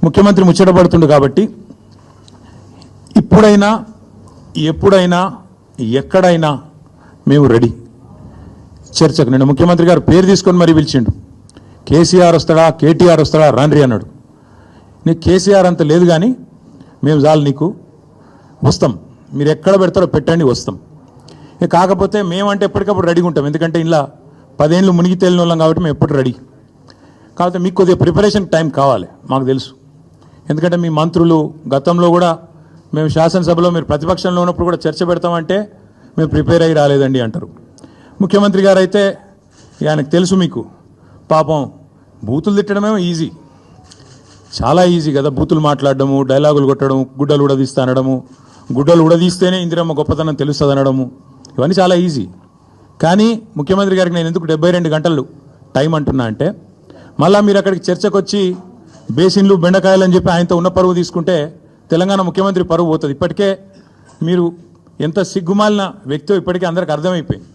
ముఖ్యమంత్రి ముచ్చటపడుతుండు కాబట్టి ఇప్పుడైనా ఎప్పుడైనా ఎక్కడైనా మేము రెడీ చర్చకు. నిన్న ముఖ్యమంత్రి గారు పేరు తీసుకొని మరీ పిలిచిండు. కేసీఆర్ వస్తాడా, కేటీఆర్ వస్తాడా, రాండ్రి అన్నాడు. నీకు కేసీఆర్ అంత లేదు కానీ మేము చాలు నీకు వస్తాం, మీరు ఎక్కడ పెడతారో పెట్టండి వస్తాం. కాకపోతే మేమంటే ఎప్పటికప్పుడు రెడీగా ఉంటాం, ఎందుకంటే ఇలా 10 ఏళ్ళు మునిగి తేలిన వాళ్ళం కాబట్టి మేము ఎప్పుడు రెడీ. కాకపోతే మీకు కొద్దిగా ప్రిపరేషన్ టైం కావాలి, మాకు తెలుసు. ఎందుకంటే మీ మంత్రులు గతంలో కూడా మేము శాసనసభలో మీరు ప్రతిపక్షంలో ఉన్నప్పుడు కూడా చర్చ పెడతామంటే మేము ప్రిపేర్ అయ్యి రాలేదండి అంటారు. ముఖ్యమంత్రి గారు అయితే ఆయనకు తెలుసు, మీకు పాపం బూతులు తిట్టడమేమో ఈజీ, చాలా ఈజీ కదా. బూతులు మాట్లాడడము, డైలాగులు కొట్టడము, గుడ్డలు ఉడదీస్తా అనడము, గుడ్డలు ఉడదీస్తేనే ఇందిరమ్మ గొప్పతనం తెలుస్తుంది అనడము, ఇవన్నీ చాలా ఈజీ. కానీ ముఖ్యమంత్రి గారికి నేను ఎందుకు 72 గంటలు టైం అంటున్నా అంటే, మళ్ళీ మీరు అక్కడికి చర్చకు వచ్చి బేసిన్లు బెండకాయలు అని చెప్పి ఆయనతో ఉన్న పరువు తీసుకుంటే తెలంగాణ ముఖ్యమంత్రి పరువు పోతుంది. ఇప్పటికే మీరు ఎంత సిగ్గుమాలిన వ్యక్తో ఇప్పటికే అందరికి అర్థమైపోయింది.